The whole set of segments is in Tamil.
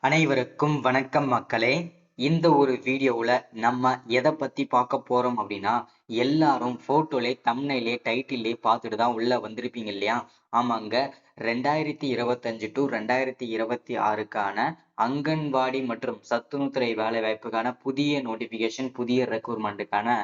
அனைவருக்கும் வணக்கம் மக்களே. இந்த ஒரு வீடியோவில் நம்ம எதை பற்றி பார்க்க போகிறோம் அப்படின்னா, எல்லாரும் ஃபோட்டோலே தம்ப்நெயிலே டைட்டிலே பார்த்துட்டு தான் உள்ளே வந்திருப்பீங்க இல்லையா? ஆமாங்க. 2025 டு 2026க்கான அங்கன்வாடி மற்றும் சத்துணவுத்துறை வேலைவாய்ப்புக்கான புதிய நோட்டிஃபிகேஷன், புதிய ரெக்ரூட்மெண்ட்டுக்கான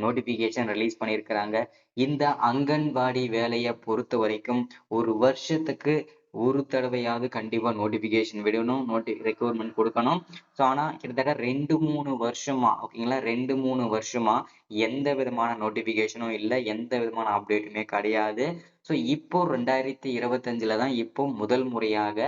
நோட்டிஃபிகேஷன் ரிலீஸ் பண்ணியிருக்கிறாங்க. இந்த அங்கன்வாடி வேலையை பொறுத்த வரைக்கும் ஒரு வருஷத்துக்கு ஒரு தடவையாவது கண்டிப்பா நோட்டிபிகேஷன் விடணும், ரெக்ரூட்மெண்ட் கொடுக்கணும். ஸோ ஆனா கிட்டத்தட்ட 2-3 வருஷமா, ஓகேங்களா, 2-3 வருஷமா எந்த விதமான நோட்டிபிகேஷனும் இல்லை, எந்த விதமான அப்டேட்டுமே கிடையாது. ஸோ இப்போ 2025ல தான் இப்போ முதல் முறையாக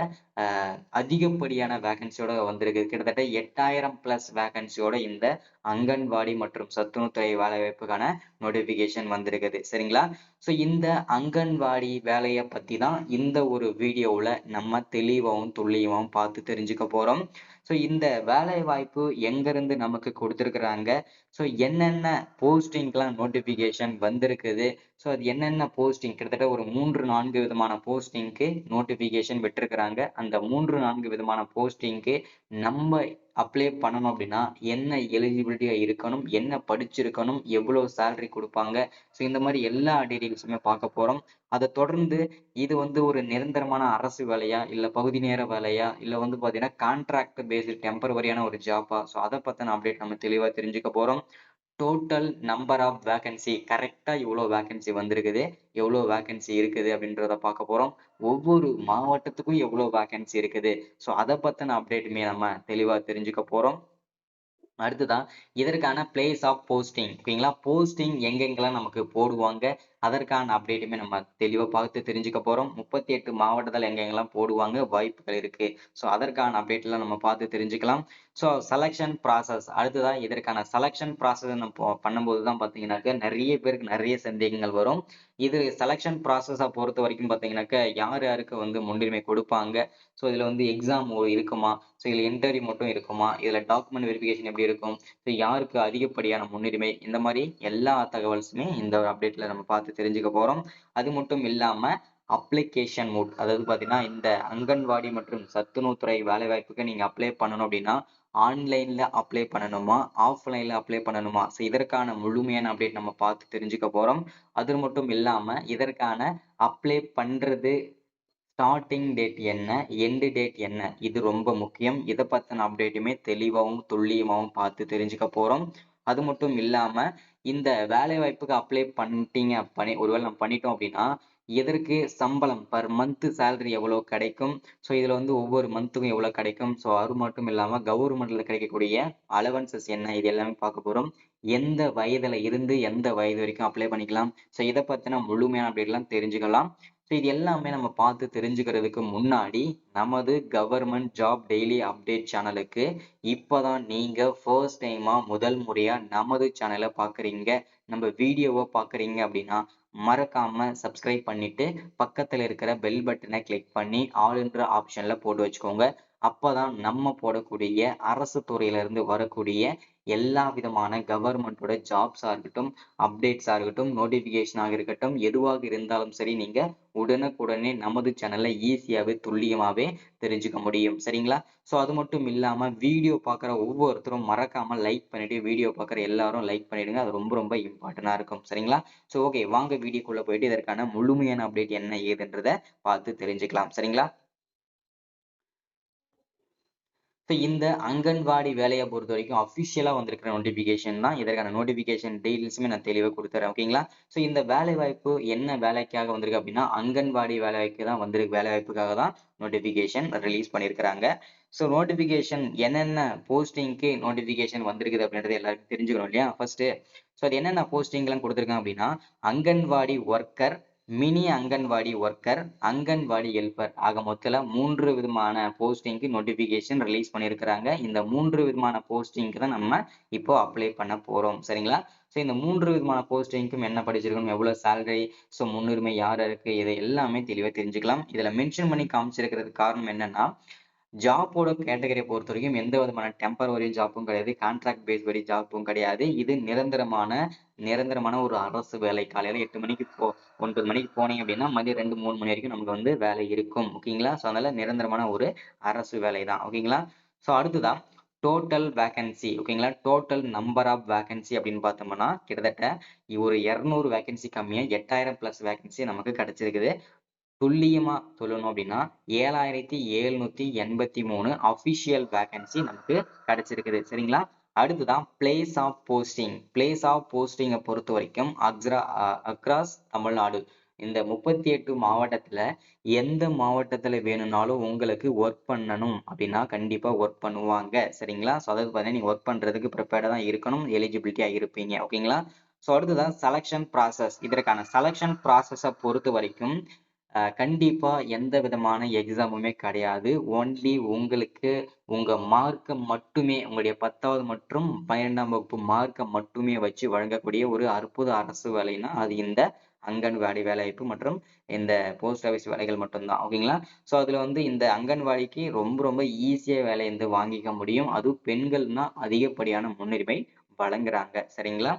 அதிகப்படியான வேகன்சியோட வந்திருக்கு. கிட்டத்தட்ட 8000+ வேகன்சியோட இந்த அங்கன்வாடி மற்றும் சத்துணவுத்துறை வேலை வாய்ப்புக்கான நோட்டிபிகேஷன் வந்திருக்குது. சரிங்களா? ஸோ இந்த அங்கன்வாடி வேலையை பத்தி தான் இந்த ஒரு வீடியோவில் நம்ம தெளிவாகவும் துல்லியமாகவும் பார்த்து தெரிஞ்சுக்க போறோம். ஸோ இந்த வேலை வாய்ப்பு எங்கிருந்து நமக்கு கொடுத்துருக்குறாங்க, ஸோ என்னென்ன போஸ்டிங்லாம் நோட்டிபிகேஷன் வந்திருக்குது, ஸோ அது என்னென்ன போஸ்டிங், கிட்டத்தட்ட ஒரு 3-4 விதமான போஸ்டிங்க்கு நோட்டிபிகேஷன் விட்டுருக்குறாங்க. அந்த 3-4 விதமான போஸ்டிங்க்கு நம்ம அப்ளை பண்ணணும் அப்படின்னா என்ன எலிஜிபிலிட்டியா இருக்கணும், என்ன படிச்சிருக்கணும், எவ்வளவு சேலரி கொடுப்பாங்க, ஸோ இந்த மாதிரி எல்லா டீடைல்ஸுமே பார்க்க போறோம். அதை தொடர்ந்து இது ஒரு நிரந்தரமான அரசு வேலையா, இல்ல பகுதி நேர வேலையா, இல்ல பாத்தீங்கன்னா கான்ட்ராக்ட் பேஸ்டு டெம்பரவரியான ஒரு ஜாப்பா, ஸோ அதை பத்தின அப்டேட் நம்ம தெளிவா தெரிஞ்சுக்க போறோம். டோட்டல் நம்பர் ஆஃப் வேகன்சி, கரெக்டா இவ்வளவு வேகன்சி வந்திருக்குது, எவ்வளவு வேகன்சி இருக்குது அப்படின்றத பார்க்க போறோம். ஒவ்வொரு மாவட்டத்துக்கும் எவ்வளவு வேகன்சி இருக்குது, ஸோ அதை பத்தின அப்டேட்டுமே நம்ம தெளிவா தெரிஞ்சுக்க போறோம். அடுத்துதான் இதற்கான பிளேஸ் ஆஃப் போஸ்டிங், ஓகேங்களா, போஸ்டிங் எங்கெங்கெல்லாம் நமக்கு போடுவாங்க, அதற்கான அப்டேட்டுமே நம்ம தெளிவா பார்த்து தெரிஞ்சுக்க போறோம். 38 மாவட்டத்தில் எங்கெங்கெல்லாம் போடுவாங்க, வாய்ப்புகள் இருக்கு, ஸோ அதற்கான அப்டேட் எல்லாம் நம்ம பார்த்து தெரிஞ்சுக்கலாம். ஸோ செலக்ஷன் ப்ராசஸ், அடுத்ததான் இதற்கான செலக்ஷன் ப்ராசஸ் நம்ம பண்ணும்போது தான் பார்த்தீங்கன்னாக்க நிறைய பேருக்கு நிறைய சந்தேகங்கள் வரும். இது செலக்ஷன் ப்ராசஸை பொறுத்த வரைக்கும் பார்த்தீங்கன்னாக்க யார் யாருக்கு முன்னுரிமை கொடுப்பாங்க, ஸோ இதுல எக்ஸாம் இருக்குமா, ஸோ இதுல இன்டர்வியூ மட்டும் இருக்குமா, இதுல டாக்குமெண்ட் வெரிஃபிகேஷன் எப்படி இருக்கும், ஸோ யாருக்கு அதிகப்படியான முன்னுரிமை, இந்த மாதிரி எல்லா தகவல்ஸுமே இந்த ஒரு அப்டேட்ல நம்ம பார்த்து தெரிஞ்சுக்க போறோம். அது மட்டும் இல்லாம அப்ளிகேஷன் மோட், அதாவது பாத்தீங்கன்னா இந்த அங்கன்வாடி மற்றும் சத்துணவுத்துறை வேலை வாய்ப்புக்கு நீங்க அப்ளை பண்ணணும் அப்படின்னா ஆன்லைன்ல அப்ளை பண்ணணுமா, ஆஃப்லைன்ல அப்ளை பண்ணணுமா, ஸோ இதற்கான முழுமையான அப்டேட் நம்ம பார்த்து தெரிஞ்சுக்க போறோம். அது மட்டும் இல்லாம இதற்கான அப்ளை பண்றது ஸ்டார்டிங் டேட் என்ன, எண்டு டேட் என்ன, இது ரொம்ப முக்கியம். இதை பத்தின அப்டேட்டுமே தெளிவாகவும் துல்லியமாகவும் பார்த்து தெரிஞ்சுக்க போறோம். அது மட்டும் இல்லாம இந்த வேலை வாய்ப்புக்கு அப்ளை பண்ணிட்டீங்க, ஒருவேளை நம்ம பண்ணிட்டோம் அப்படின்னா எதற்கு சம்பளம் பர் மந்த் சேலரி எவ்வளவு கிடைக்கும், ஸோ இதுல ஒவ்வொரு மந்த்துக்கும் எவ்வளவு கிடைக்கும், ஸோ அது மட்டும் இல்லாம கவர்மெண்ட்ல கிடைக்கக்கூடிய அலவன்சஸ் என்ன, இது எல்லாமே பார்க்க போறோம். எந்த வயதுல இருந்து எந்த வயது வரைக்கும் அப்ளை பண்ணிக்கலாம், ஸோ இதை பத்தின முழுமையான அப்டேட் எல்லாம் தெரிஞ்சுக்கலாம். ஸோ இது எல்லாமே நம்ம பார்த்து தெரிஞ்சுக்கிறதுக்கு முன்னாடி நமது கவர்மெண்ட் ஜாப் டெய்லி அப்டேட் சேனலுக்கு இப்போதான் நீங்க ஃபர்ஸ்ட் டைமா முதல் முறையா நமது சேனலை பார்க்குறீங்க, நம்ம வீடியோவை பார்க்குறீங்க அப்படின்னா மறக்காம சப்ஸ்கிரைப் பண்ணிட்டு பக்கத்துல இருக்கிற பெல் பட்டனை கிளிக் பண்ணி ஆல்ன்ற ஆப்ஷன்ல போட்டு வச்சுக்கோங்க. அப்பதான் நம்ம போடக்கூடிய அரசு துறையில இருந்து வரக்கூடிய எல்லா விதமான கவர்மெண்டோட ஜாப்ஸா இருக்கட்டும், அப்டேட்ஸா இருக்கட்டும், நோட்டிபிகேஷனாக இருக்கட்டும், எதுவாக இருந்தாலும் சரி நீங்க உடனுக்குடனே நமது சேனல்ல ஈஸியாவே துல்லியமாவே தெரிஞ்சுக்க முடியும். சரிங்களா? ஸோ அது மட்டும் இல்லாம வீடியோ பார்க்குற ஒவ்வொருத்தரும் மறக்காம லைக் பண்ணிட்டு, வீடியோ பார்க்குற எல்லாரும் லைக் பண்ணிடுங்க, அது ரொம்ப ரொம்ப இம்பார்ட்டண்டா இருக்கும். சரிங்களா? ஸோ ஓகே, வாங்க வீடியோக்குள்ள போயிட்டு இதற்கான முழுமையான அப்டேட் என்ன ஏதுன்றத பார்த்து தெரிஞ்சுக்கலாம். சரிங்களா? ஸோ இந்த அங்கன்வாடி வேலையை பொறுத்த வரைக்கும் அஃபிஷியலா வந்திருக்கிற நோட்டிபிகேஷன் தான். இதற்கான நோட்டிபிகேஷன் டீடைல்ஸுமே நான் தெளிவா கொடுத்துறேன், ஓகேங்களா? ஸோ இந்த வேலை வாய்ப்பு என்ன வேலைக்காக வந்திருக்கு அப்படின்னா அங்கன்வாடி வேலை வாய்ப்பு தான் வந்திருக்கு, வேலை வாய்ப்புக்காக தான் நோட்டிபிகேஷன் ரிலீஸ் பண்ணியிருக்கிறாங்க. ஸோ நோட்டிபிகேஷன் என்னென்ன போஸ்டிங்க்கு நோட்டிபிகேஷன் வந்திருக்குது அப்படின்றது எல்லாருக்கும் தெரிஞ்சுக்கணும் இல்லையா ஃபர்ஸ்ட். ஸோ அது என்னென்ன போஸ்டிங்லாம் கொடுத்துருக்காங்க அப்படின்னா anganwadi worker, mini anganwadi worker, anganwadi helper ஆக மொத்தல 3 விதமான போஸ்டிங்க்கு நோட்டிபிகேஷன் ரிலீஸ் பண்ணியிருக்கிறாங்க. இந்த 3 விதமான போஸ்டிங்க்கு தான் நம்ம இப்போ அப்ளை பண்ண போறோம். சரிங்களா? ஸோ இந்த 3 விதமான போஸ்டிங்க்கும் என்ன படிச்சிருக்கணும், எவ்வளவு சேலரி, ஸோ முன்னுரிமை யார் இருக்கு, இதை எல்லாமே தெளிவா தெரிஞ்சுக்கலாம். இதுல மென்ஷன் பண்ணி காமிச்சிருக்கிறதுக்கு காரணம் என்னன்னா ஜாப்போட கேட்டகரியை பொறுத்த வரைக்கும் எந்த விதமான டெம்பரவரி ஜாப்பும் கிடையாது, கான்ட்ராக்ட் பேஸ் படி ஜாப்பும் கிடையாது. இது நிரந்தரமான நிரந்தரமான ஒரு அரசு வேலை. காலையில 8 மணிக்கு 9 மணிக்கு போனீங்க அப்படின்னா மதியம் 2, 3 மணி வரைக்கும் நமக்கு வந்து வேலை இருக்கும். ஓகேங்களா? ஸோ அதனால நிரந்தரமான ஒரு அரசு வேலை தான். ஓகேங்களா? ஸோ அடுத்ததா டோட்டல் வேக்கன்சி. ஓகேங்களா? டோட்டல் நம்பர் ஆஃப் வேக்கன்சி அப்படின்னு பார்த்தோம்னா கிட்டத்தட்ட ஒரு 200 வேக்கன்சி கம்மியா 8000 பிளஸ் வேக்கன்சி நமக்கு கிடைச்சிருக்குது. துல்லியமா சொல்லணும் அப்படின்னா 7783 அபிஷியல் வேக்கன்சி நமக்கு கிடைச்சிருக்குது. சரிங்களா? அடுத்துதான் place of posting. Place of போஸ்டிங்கை பொறுத்த வரைக்கும் அக்ராஸ் தமிழ்நாடு இந்த 38 மாவட்டத்துல எந்த மாவட்டத்துல வேணும்னாலும் உங்களுக்கு ஒர்க் பண்ணணும் அப்படின்னா கண்டிப்பா ஒர்க் பண்ணுவாங்க. சரிங்களா? ஸோ அதாவது பார்த்தீங்கன்னா நீங்க ஒர்க் பண்றதுக்கு ப்ரிப்பேர்டா தான் இருக்கணும், எலிஜிபிலிட்டியா இருப்பீங்க. ஓகேங்களா? ஸோ அடுத்ததான் செலக்ஷன் ப்ராசஸ். இதற்கான செலக்ஷன் ப்ராசஸை பொறுத்த வரைக்கும் கண்டிப்பா எந்த விதமான எக்ஸாமுமே கிடையாது. ஒன்லி உங்களுக்கு உங்க மார்க்க மட்டுமே உங்களுடைய 10வது மற்றும் 12ஆம் வகுப்பு மார்க்க மட்டுமே வச்சு வழங்கக்கூடிய ஒரு அற்புத அரசு வேலைன்னா அது இந்த அங்கன்வாடி வேலைவாய்ப்பு மற்றும் இந்த போஸ்ட் ஆஃபீஸ் வேலைகள் மட்டும்தான். ஓகேங்களா? ஸோ அதுல வந்து இந்த அங்கன்வாடிக்கு ரொம்ப ரொம்ப ஈஸியா வேலை வந்து வாங்கிக்க முடியும். அதுவும் பெண்கள்னா அதிகப்படியான முன்னுரிமை வழங்குறாங்க. சரிங்களா?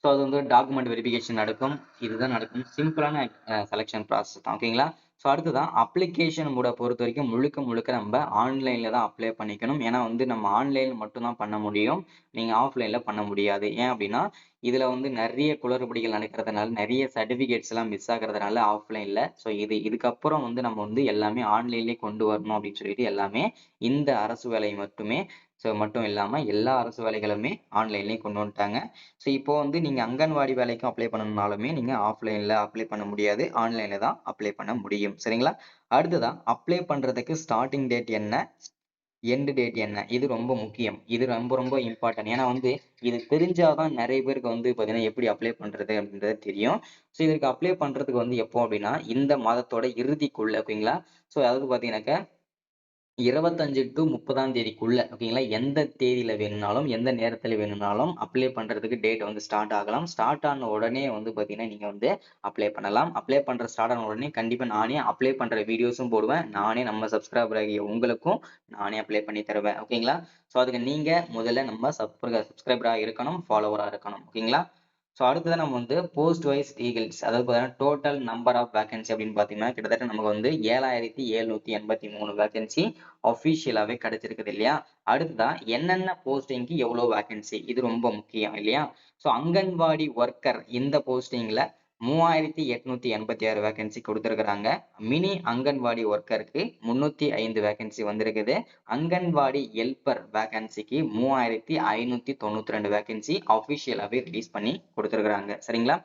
ஸோ அது வந்து டாக்குமெண்ட் வெரிஃபிகேஷன் நடக்கும். இதுதான் நடக்கும். சிம்பிளான செலக்ஷன் ப்ராசஸ் தான். ஓகேங்களா? ஸோ அடுத்ததான் அப்ளிகேஷன் மோட பொறுத்த வரைக்கும் முழுக்க முழுக்க நம்ம ஆன்லைன்ல தான் அப்ளை பண்ணிக்கணும். ஏன்னா வந்து நம்ம ஆன்லைன்ல மட்டும் தான் பண்ண முடியும். நீங்க ஆஃப்லைன்ல பண்ண முடியாது. ஏன் அப்படின்னா இதுல வந்து நிறைய குளறுபடிகள் நடக்கிறதுனால நிறைய சர்டிபிகேட்ஸ் எல்லாம் மிஸ் ஆகுறதுனால ஆஃப்லைன்ல. ஸோ இதுக்கப்புறம் வந்து நம்ம வந்து எல்லாமே ஆன்லைன்லயே கொண்டு வரணும் அப்படின்னு சொல்லிட்டு எல்லாமே இந்த அரசு வேலை மட்டுமே மட்டும் இல்லாம எல்லா அரசு வேலைகளுமே ஆன்லைன்லயே கொண்டு வந்துட்டாங்க. ஸோ இப்போ வந்து நீங்க அங்கன்வாடி வேலைக்கும் அப்ளை பண்ணணும்னாலுமே நீங்க ஆஃப்லைன்ல அப்ளை பண்ண முடியாது. ஆன்லைன்ல தான் அப்ளை பண்ண முடியும். சரிங்களா? அடுத்ததா அப்ளை பண்றதுக்கு ஸ்டார்ட்டிங் டேட் என்ன? எண்ட் டேட் என்ன? இது ரொம்ப முக்கியம். இது ரொம்ப ரொம்ப இம்பார்ட்டன்ட். ஏன்னா வந்து இது தெரிஞ்சாதான் நிறைய பேருக்கு வந்து பார்த்தீங்கன்னா எப்படி அப்ளை பண்றது அப்படின்றது தெரியும். ஸோ இதற்கு அப்ளை பண்றதுக்கு வந்து எப்போ அப்படின்னா இந்த மாதத்தோட இறுதிக்குள்ள ஓகேங்களா? ஸோ அதாவது பார்த்தீங்கன்னாக்கா 25 to 30ஆம் தேதிக்குள்ள ஓகேங்களா? எந்த தேதியில வேணும்னாலும், எந்த நேரத்துல வேணும்னாலும் அப்ளை பண்றதுக்கு டேட் வந்து ஸ்டார்ட் ஆகலாம். ஸ்டார்ட் ஆன உடனே வந்து பார்த்தீங்கன்னா, நீங்க வந்து அப்ளை பண்ணலாம். அப்ளை பண்ற ஸ்டார்ட் ஆன உடனே கண்டிப்பா நானே அப்ளை பண்ற வீடியோஸும் போடுவேன். நானே நம்ம சப்ஸ்கிரைபர் ஆகிய உங்களுக்கும் நானே அப்ளை பண்ணி தருவேன். ஓகேங்களா? ஸோ அதுக்கு நீங்க முதல்ல நம்ம சப்ஸ்கிரைபரா இருக்கணும், ஃபாலோவரா இருக்கணும். ஓகேங்களா? ஸோ அடுத்தது நம்ம வந்து போஸ்ட் வைஸ் டீடைல்ஸ் அதாவது பார்த்தீங்கன்னா டோட்டல் நம்பர் ஆஃப் வேகன்சி அப்படின்னு பார்த்தீங்கன்னா கிட்டத்தட்ட நமக்கு வந்து 7783 வேகன்சி அஃபிஷியலாவே கிடைச்சிருக்குது இல்லையா? அடுத்ததான் என்னென்ன போஸ்டிங்க்கு எவ்வளவு வேகன்சி இது ரொம்ப முக்கியம் இல்லையா? ஸோ அங்கன்வாடி ஒர்க்கர் இந்த போஸ்டிங்ல 3886 வேகன்சி கொடுத்திருக்கிறாங்க. மினி அங்கன்வாடி ஒர்க்கருக்கு 305 வேகன்சி வந்திருக்குது. அங்கன்வாடி ஹெல்பர் வேகன்சிக்கு 3592 வேகன்சி அஃபிஷியலாவே ரிலீஸ் பண்ணி கொடுத்திருக்கிறாங்க. சரிங்களா?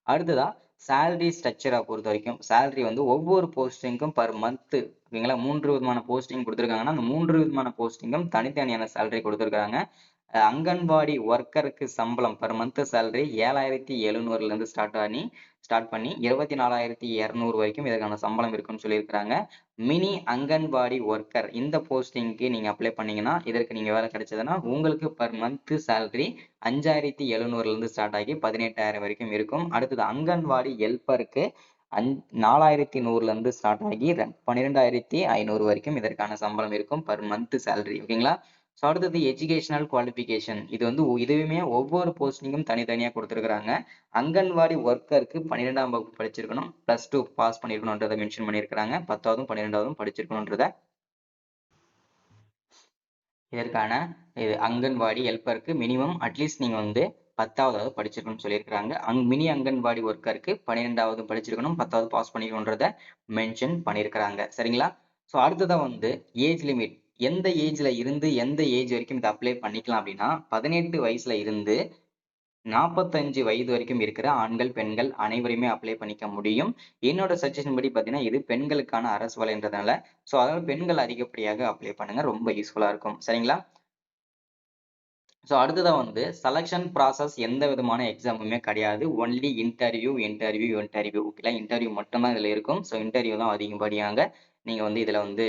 அடுத்ததா சேலரி ஸ்ட்ரக்சரை பொறுத்த வரைக்கும் சேலரி வந்து ஒவ்வொரு போஸ்டிங்க்கும் பர் மந்த் ஓகேங்களா 3 விதமான போஸ்டிங் கொடுத்திருக்காங்கன்னா அந்த 3 விதமான போஸ்டிங்கும் தனித்தனியான சேலரி கொடுத்திருக்காங்க. அங்கன்வாடி ஒர்க்கருக்கு சம்பளம் பர் மந்த் சேலரி 7700ல இருந்து ஸ்டார்ட் பண்ணி 24,200 வரைக்கும் இதற்கான சம்பளம் இருக்குன்னு சொல்லியிருக்கிறாங்க. மினி அங்கன்வாடி ஒர்க்கர் இந்த போஸ்டிங்க்கு நீங்க அப்ளை பண்ணீங்கன்னா இதற்கு நீங்க வேலை கிடைச்சதுன்னா உங்களுக்கு பர் மந்த் சேலரி 5,700ல இருந்து ஸ்டார்ட் ஆகி 18,000 வரைக்கும் இருக்கும். அடுத்தது அங்கன்வாடி ஹெல்ப்பருக்கு 4,100ல இருந்து ஸ்டார்ட் ஆகி 12,500 வரைக்கும் இதற்கான சம்பளம் இருக்கும் பர் மந்த் சேலரி. ஓகேங்களா? ஸோ அடுத்தது எஜுகேஷனல் குவாலிஃபிகேஷன் இது வந்து இதுவுமே ஒவ்வொரு போஸ்டிங்கும் தனித்தனியா கொடுத்திருக்கிறாங்க. அங்கன்வாடி ஒர்க்கருக்கு 12ஆம் வகுப்பு படிச்சிருக்கணும், +2 பாஸ் பண்ணிருக்கணும்ன்றதை மென்ஷன் பண்ணியிருக்கிறாங்க. 10வதும் 12வதும் படிச்சிருக்கணும்ன்றத இதற்கான இது அங்கன்வாடி ஹெல்ப்பருக்கு மினிமம் அட்லீஸ்ட் நீங்க வந்து 10வது படிச்சிருக்கணும்னு சொல்லியிருக்கிறாங்க. மினி அங்கன்வாடி ஒர்க்கருக்கு 12வது படிச்சிருக்கணும், 10வது பாஸ் பண்ணிக்கணும்ன்றத மென்ஷன் பண்ணியிருக்கிறாங்க. சரிங்களா? ஸோ அடுத்ததா வந்து ஏஜ் லிமிட் எந்த ஏஜ்ல இருந்து எந்த ஏஜ் வரைக்கும் இதை அப்ளை பண்ணிக்கலாம் அப்படின்னா 18 வயசுல இருந்து 45 வயது வரைக்கும் இருக்கிற ஆண்கள், பெண்கள் அனைவருமே அப்ளை பண்ணிக்க முடியும். என்னோட சஜஷன் படி பார்த்தீங்கன்னா இது பெண்களுக்கான அரசு வேலைன்றதுனால ஸோ அதனால பெண்கள் அதிகப்படியாக அப்ளை பண்ணுங்க. ரொம்ப யூஸ்ஃபுல்லா இருக்கும். சரிங்களா? ஸோ அடுத்ததா வந்து செலக்ஷன் ப்ராசஸ் எந்த விதமான எக்ஸாமுமே கிடையாது. ஒன்லி இன்டர்வியூ ஓகேங்களா? இன்டர்வியூ மட்டும் தான் இதுல இருக்கும். ஸோ இன்டர்வியூ தான் அதிகப்படியாக நீங்க வந்து இதுல வந்து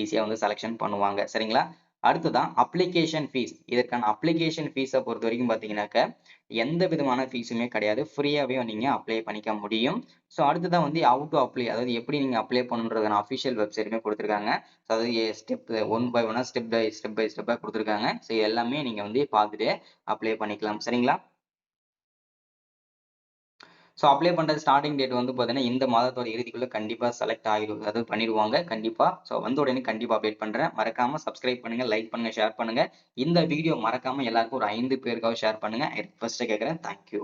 ஈஸியா வந்து செலக்ஷன் பண்ணுவாங்க. சரிங்களா? அடுத்ததான் அப்ளிகேஷன் ஃபீஸ். இதற்கான அப்ளிகேஷன் ஃபீஸை பொறுத்த வரைக்கும் பார்த்தீங்கன்னாக்க எந்த விதமான ஃபீஸுமே கிடையாது. ஃப்ரீயாவே நீங்க அப்ளை பண்ணிக்க முடியும். ஸோ அடுத்ததான் வந்து ஹவ் டு அப்ளை அதாவது எப்படி நீங்க அப்ளை பண்ணணுன்றதான அஃபிஷியல் வெப்சைட்டுமே கொடுத்திருக்காங்க. ஸோ அதாவது ஸ்டெப் ஒன் பை ஒன்னா ஸ்டெப் பை ஸ்டெப்பா கொடுத்திருக்காங்க. ஸோ எல்லாமே நீங்க வந்து பார்த்துட்டு அப்ளை பண்ணிக்கலாம். சரிங்களா? ஸோ அப்ளை பண்ற ஸ்டார்டிங் டேட் வந்து பார்த்தீங்கன்னா இந்த மாதத்தோட இறுதிக்குள்ள கண்டிப்பா செலக்ட் ஆயிடும், அதாவது பண்ணிடுவாங்க கண்டிப்பா. ஸோ வந்த உடனே கண்டிப்பா அப்டேட் பண்றேன். மறக்காம சப்ஸ்கிரைப் பண்ணுங்க, லைக் பண்ணுங்க, ஷேர் பண்ணுங்க. இந்த வீடியோ மறக்காம எல்லாருக்கும் ஒரு 5 பேருக்காவது ஷேர் பண்ணுங்க. ரிக்வெஸ்ட் கேட்கறேன். தேங்க்யூ.